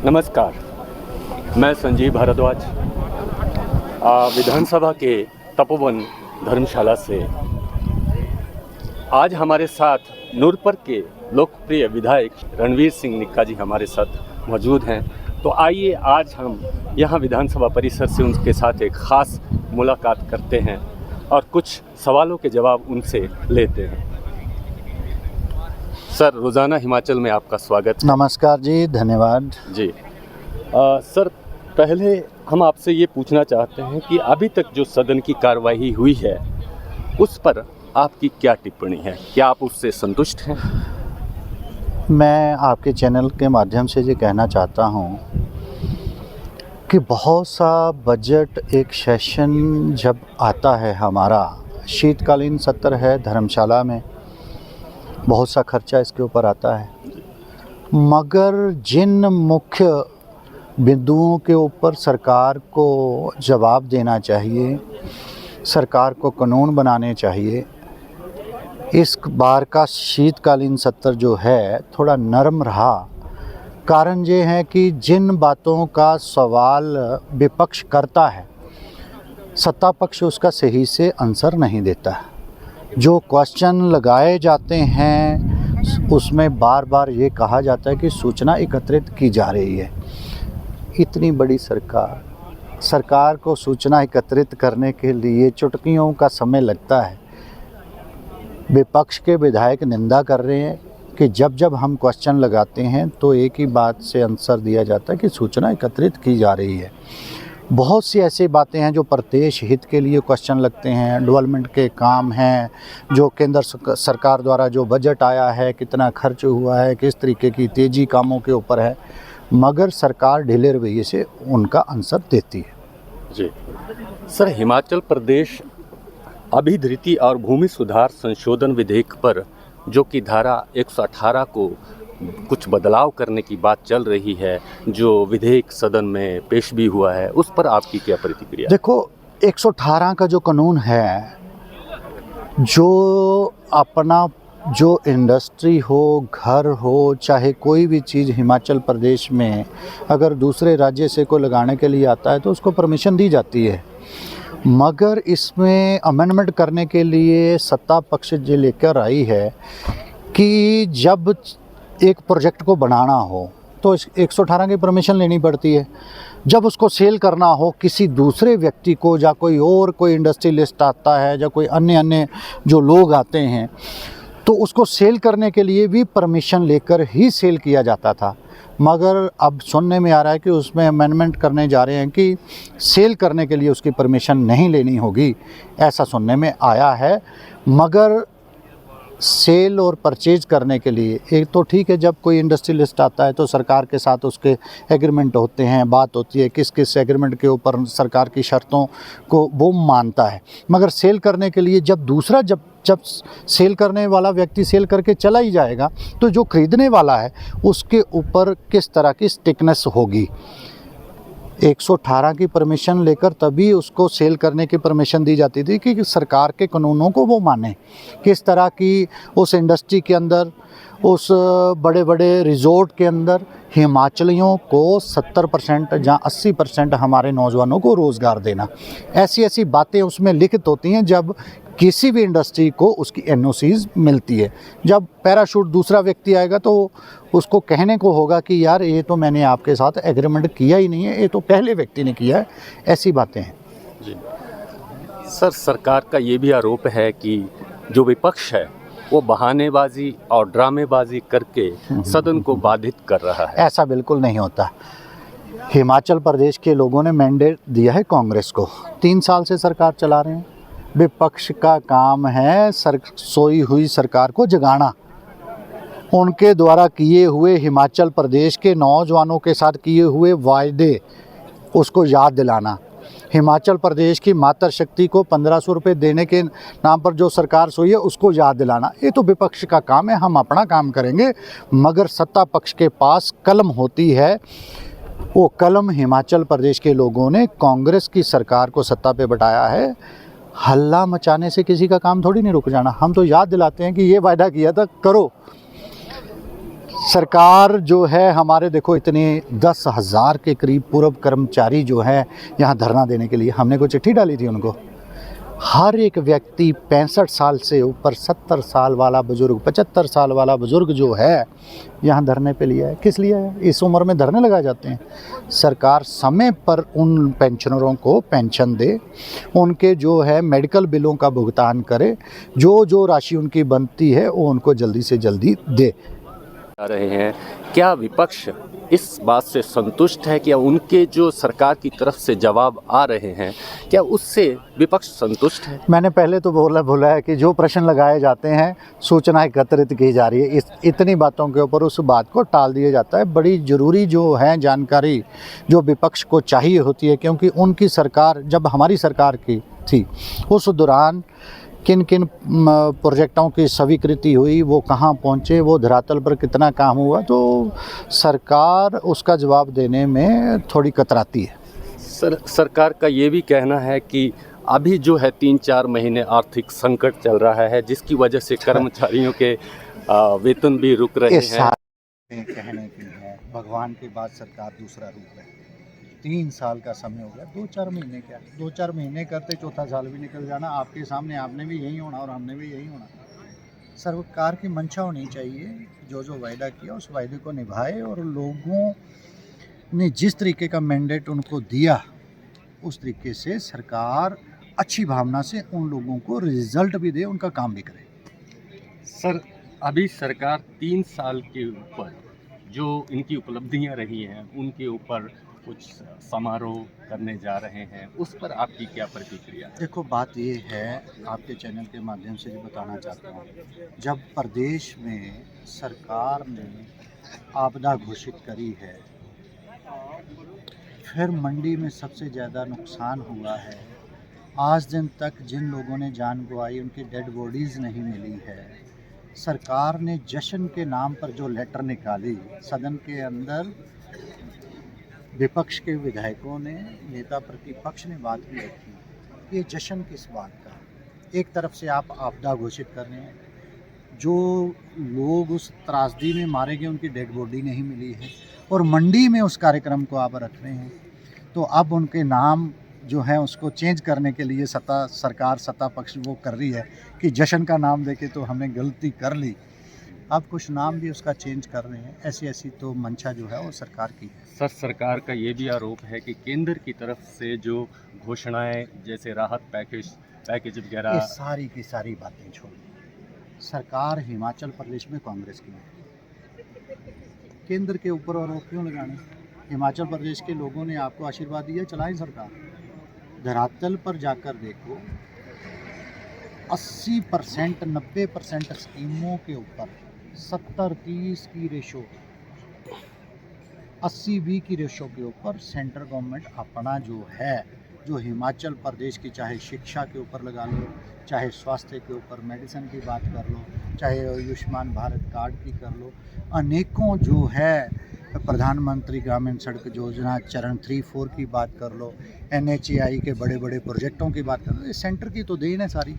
नमस्कार, मैं संजीव भारद्वाज विधानसभा के तपोवन धर्मशाला से। आज हमारे साथ नूरपुर के लोकप्रिय विधायक रणवीर सिंह निक्का जी हमारे साथ मौजूद हैं। तो आइए आज हम यहाँ विधानसभा परिसर से उनके साथ एक ख़ास मुलाकात करते हैं और कुछ सवालों के जवाब उनसे लेते हैं। सर, रोज़ाना हिमाचल में आपका स्वागत। नमस्कार जी, धन्यवाद जी। सर, पहले हम आपसे ये पूछना चाहते हैं कि अभी तक जो सदन की कार्रवाई हुई है उस पर आपकी क्या टिप्पणी है? क्या आप उससे संतुष्ट हैं? मैं आपके चैनल के माध्यम से ये कहना चाहता हूँ कि बहुत सा बजट एक सेशन जब आता है, हमारा शीतकालीन सत्र है धर्मशाला में, बहुत सा खर्चा इसके ऊपर आता है, मगर जिन मुख्य बिंदुओं के ऊपर सरकार को जवाब देना चाहिए, सरकार को कानून बनाने चाहिए, इस बार का शीतकालीन सत्र जो है थोड़ा नरम रहा। कारण ये है कि जिन बातों का सवाल विपक्ष करता है, सत्ता पक्ष उसका सही से आंसर नहीं देता है। जो क्वेश्चन लगाए जाते हैं उसमें बार बार ये कहा जाता है कि सूचना एकत्रित की जा रही है। इतनी बड़ी सरकार को सूचना एकत्रित करने के लिए चुटकियों का समय लगता है। विपक्ष के विधायक निंदा कर रहे हैं कि जब जब हम क्वेश्चन लगाते हैं तो एक ही बात से आंसर दिया जाता है कि सूचना एकत्रित की जा रही है। बहुत सी ऐसी बातें हैं जो प्रदेश हित के लिए क्वेश्चन लगते हैं, डेवलपमेंट के काम हैं, जो केंद्र सरकार द्वारा जो बजट आया है, कितना खर्च हुआ है, किस तरीके की तेज़ी कामों के ऊपर है, मगर सरकार ढीले रवैये से उनका आंसर देती है। जी सर, हिमाचल प्रदेश अभिधृति और भूमि सुधार संशोधन विधेयक पर जो कि धारा 118 को कुछ बदलाव करने की बात चल रही है, जो विधेयक सदन में पेश भी हुआ है, उस पर आपकी क्या प्रतिक्रिया? देखो, 118 का जो कानून है, जो अपना जो इंडस्ट्री हो, घर हो, चाहे कोई भी चीज़ हिमाचल प्रदेश में अगर दूसरे राज्य से कोई लगाने के लिए आता है तो उसको परमिशन दी जाती है। मगर इसमें अमेंडमेंट करने के लिए सत्ता पक्ष ये लेकर आई है कि जब एक प्रोजेक्ट को बनाना हो तो 118 की परमिशन लेनी पड़ती है। जब उसको सेल करना हो किसी दूसरे व्यक्ति को, या कोई इंडस्ट्रियलिस्ट आता है, या कोई अन्य जो लोग आते हैं, तो उसको सेल करने के लिए भी परमिशन लेकर ही सेल किया जाता था। मगर अब सुनने में आ रहा है कि उसमें अमेंडमेंट करने जा रहे हैं कि सेल करने के लिए उसकी परमिशन नहीं लेनी होगी, ऐसा सुनने में आया है। मगर सेल और परचेज करने के लिए एक तो ठीक है, जब कोई इंडस्ट्रियलिस्ट आता है तो सरकार के साथ उसके एग्रीमेंट होते हैं, बात होती है किस किस एग्रीमेंट के ऊपर सरकार की शर्तों को वो मानता है। मगर सेल करने के लिए जब सेल करने वाला व्यक्ति सेल करके चला ही जाएगा तो जो खरीदने वाला है उसके ऊपर किस तरह की स्टिकनेस होगी। 118 की परमिशन लेकर तभी उसको सेल करने की परमिशन दी जाती थी कि सरकार के कानूनों को वो माने। किस तरह की उस इंडस्ट्री के अंदर, उस बड़े बड़े रिजॉर्ट के अंदर हिमाचलियों को 70% या 80% हमारे नौजवानों को रोज़गार देना, ऐसी ऐसी बातें उसमें लिखित होती हैं। जब किसी भी इंडस्ट्री को उसकी एनओसीज मिलती है, जब पैराशूट दूसरा व्यक्ति आएगा तो उसको कहने को होगा कि यार ये तो मैंने आपके साथ एग्रीमेंट किया ही नहीं है, ये तो पहले व्यक्ति ने किया है। ऐसी बातें हैं। जी सर, सरकार का ये भी आरोप है कि जो विपक्ष है वो बहानेबाजी और ड्रामेबाजी करके सदन को बाधित कर रहा है। ऐसा बिल्कुल नहीं होता। हिमाचल प्रदेश के लोगों ने मैंडेट दिया है कांग्रेस को, 3 साल से सरकार चला रहे हैं। विपक्ष का काम है सोई हुई सरकार को जगाना, उनके द्वारा किए हुए हिमाचल प्रदेश के नौजवानों के साथ किए हुए वायदे उसको याद दिलाना, हिमाचल प्रदेश की मातृशक्ति को 1500 रुपये देने के नाम पर जो सरकार सोई है उसको याद दिलाना। ये तो विपक्ष का काम है, हम अपना काम करेंगे। मगर सत्ता पक्ष के पास कलम होती है, वो कलम हिमाचल प्रदेश के लोगों ने कांग्रेस की सरकार को सत्ता पे बिठाया है। हल्ला मचाने से किसी का काम थोड़ी नहीं रुक जाना। हम तो याद दिलाते हैं कि ये वायदा किया था, करो। सरकार जो है हमारे, देखो इतने 10,000 के करीब पूर्व कर्मचारी जो हैं यहाँ धरना देने के लिए, हमने को चिट्ठी डाली थी उनको। हर एक व्यक्ति 65 साल से ऊपर, 70 साल वाला बुजुर्ग, 75 साल वाला बुजुर्ग जो है यहाँ धरने पे लिया है। किस लिए है? इस उम्र में धरने लगाए जाते हैं। सरकार समय पर उन पेंशनरों को पेंशन दे, उनके जो है मेडिकल बिलों का भुगतान करे, जो राशि उनकी बनती है वो उनको जल्दी से जल्दी दे। आ रहे हैं, क्या विपक्ष इस बात से संतुष्ट है? क्या उनके जो सरकार की तरफ से जवाब आ रहे हैं, क्या उससे विपक्ष संतुष्ट है? मैंने पहले तो बोला है कि जो प्रश्न लगाए जाते हैं, सूचना एकत्रित की जा रही है, इतनी बातों के ऊपर उस बात को टाल दिया जाता है। बड़ी ज़रूरी जो है जानकारी जो विपक्ष को चाहिए होती है, क्योंकि उनकी सरकार जब हमारी सरकार की थी उस दौरान किन किन प्रोजेक्टों की स्वीकृति हुई, वो कहाँ पहुँचे, वो धरातल पर कितना काम हुआ, तो सरकार उसका जवाब देने में थोड़ी कतराती है। सरकार का ये भी कहना है कि अभी जो है 3-4 महीने आर्थिक संकट चल रहा है, जिसकी वजह से कर्मचारियों के वेतन भी रुक रहे हैं। कहने की है, भगवान के बाद सरकार दूसरा रूप है। 3 साल का समय हो गया, 2-4 महीने क्या, 2-4 महीने करते चौथा साल भी निकल जाना। आपके सामने आपने भी यही होना और हमने भी यही होना। सरकार की मंशा होनी चाहिए, जो वायदा किया उस वायदे को निभाए, और लोगों ने जिस तरीके का मैंडेट उनको दिया उस तरीके से सरकार अच्छी भावना से उन लोगों को रिजल्ट भी दे, उनका काम भी करे। सर, अभी सरकार 3 साल के ऊपर जो इनकी उपलब्धियां रही हैं, उनके ऊपर कुछ समारोह करने जा रहे हैं, उस पर आपकी क्या प्रतिक्रिया है? देखो, बात ये है, आपके चैनल के माध्यम से भी बताना चाहता हूँ, जब प्रदेश में सरकार ने आपदा घोषित करी है, फिर मंडी में सबसे ज़्यादा नुकसान हुआ है, आज दिन तक जिन लोगों ने जान गंवाई उनकी डेड बॉडीज़ नहीं मिली है, सरकार ने जश्न के नाम पर जो लेटर निकाली, सदन के अंदर विपक्ष के विधायकों ने, नेता प्रतिपक्ष ने बात भी रखी, ये जश्न किस बात का? एक तरफ से आप आपदा घोषित कर रहे हैं, जो लोग उस त्रासदी में मारे गए उनकी डेड बॉडी नहीं मिली है, और मंडी में उस कार्यक्रम को आप रख रहे हैं, तो अब उनके नाम जो है उसको चेंज करने के लिए सत्ता पक्ष वो कर रही है कि जश्न का नाम देके तो हमने गलती कर ली, अब कुछ नाम भी उसका चेंज कर रहे हैं। ऐसी तो मंशा जो है वो सरकार की है। सर, सरकार का ये भी आरोप है कि केंद्र की तरफ से जो घोषणाएं, जैसे राहत पैकेज वगैरह, ये सारी की सारी बातें छोड़िए। सरकार हिमाचल प्रदेश में कांग्रेस की है, केंद्र के ऊपर आरोप क्यों लगाने? हिमाचल प्रदेश के लोगों ने आपको आशीर्वाद दिया, चलाएं सरकार। धरातल पर जाकर देखो, 80% 90% स्कीमों के ऊपर 70-30 की रेशो, 80-20 की रेशो के ऊपर सेंट्रल गवर्नमेंट अपना जो है, जो हिमाचल प्रदेश की, चाहे शिक्षा के ऊपर लगा लो, चाहे स्वास्थ्य के ऊपर मेडिसिन की बात कर लो, चाहे आयुष्मान भारत कार्ड की कर लो, अनेकों जो है प्रधानमंत्री ग्रामीण सड़क योजना चरण 3-4 की बात कर लो, NHAI के बड़े बड़े प्रोजेक्टों की बात कर लो, ये सेंटर की तो देन है सारी।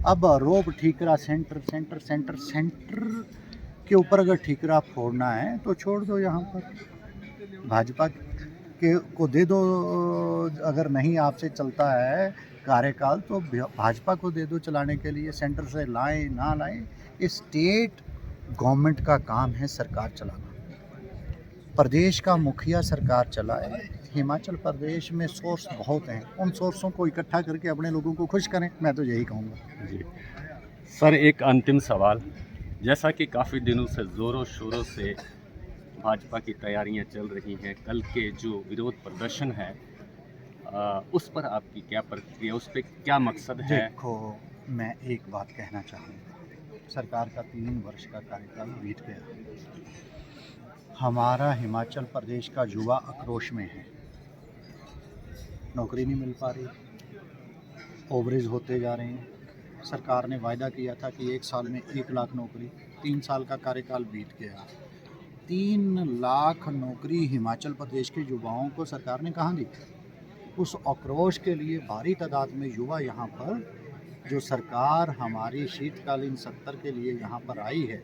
अब आरोप ठीकरा सेंटर के ऊपर अगर ठीकरा फोड़ना है तो छोड़ दो, यहाँ पर भाजपा के को दे दो। अगर नहीं आपसे चलता है कार्यकाल तो भाजपा को दे दो चलाने के लिए, सेंटर से लाएं ना लाएं, स्टेट गवर्नमेंट का काम है सरकार चलाना। प्रदेश का मुखिया सरकार चलाए। हिमाचल प्रदेश में सोर्स बहुत हैं, उन सोर्सों को इकट्ठा करके अपने लोगों को खुश करें, मैं तो यही कहूँगा। जी सर, एक अंतिम सवाल, जैसा कि काफ़ी दिनों से ज़ोरों शोरों से भाजपा की तैयारियां चल रही हैं, कल के जो विरोध प्रदर्शन है उस पर आपकी क्या प्रतिक्रिया, उस पर क्या मकसद है? देखो, मैं एक बात कहना चाहूँगा, सरकार का 3 वर्ष का कार्यकाल बीत गया, हमारा हिमाचल प्रदेश का युवा आक्रोश में है, नौकरी नहीं मिल पा रही, ओवरेज होते जा रहे हैं। सरकार ने वायदा किया था कि 1 साल में 1 लाख नौकरी, 3 साल का कार्यकाल बीत गया, 3 लाख नौकरी हिमाचल प्रदेश के युवाओं को सरकार ने कहाँ दी? उस आक्रोश के लिए भारी तादाद में युवा यहाँ पर, जो सरकार हमारी शीतकालीन सत्र के लिए यहाँ पर आई है,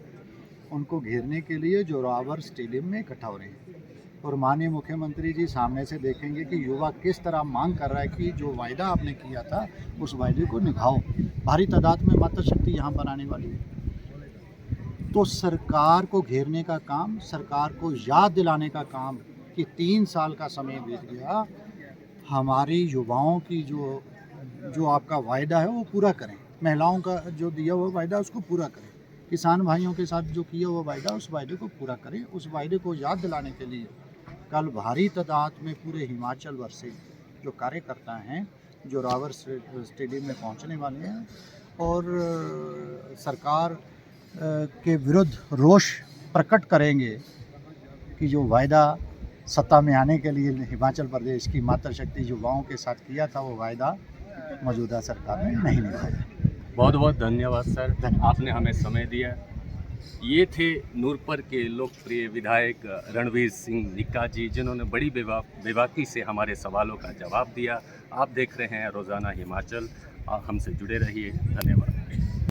उनको घेरने के लिए जोरावर स्टेडियम में इकट्ठा हो रहे हैं। और माननीय मुख्यमंत्री जी सामने से देखेंगे कि युवा किस तरह मांग कर रहा है कि जो वायदा आपने किया था उस वायदे को निभाओ। भारी तादाद में मातृशक्ति यहाँ पर आने वाली है। तो सरकार को घेरने का काम, सरकार को याद दिलाने का काम कि 3 साल का समय बीत गया, हमारी युवाओं की जो आपका वायदा है वो पूरा करें। महिलाओं का जो दिया हुआ वायदा उसको पूरा करें। किसान भाइयों के साथ जो किया हुआ वायदा उस वायदे को पूरा करें। उस वायदे को याद दिलाने के लिए कल भारी तादाद में पूरे हिमाचल भर से जो कार्यकर्ता हैं जोरावर स्टेडियम में पहुंचने वाले हैं और सरकार के विरुद्ध रोष प्रकट करेंगे कि जो वायदा सत्ता में आने के लिए हिमाचल प्रदेश की मातृशक्ति युवाओं के साथ किया था वो वायदा मौजूदा सरकार ने नहीं निभाया। बहुत बहुत धन्यवाद सर, आपने हमें समय दिया। ये थे नूरपुर के लोकप्रिय विधायक रणवीर सिंह निक्का जी, जिन्होंने बड़ी बेबाकी से हमारे सवालों का जवाब दिया। आप देख रहे हैं रोज़ाना हिमाचल, आप हमसे जुड़े रहिए। धन्यवाद।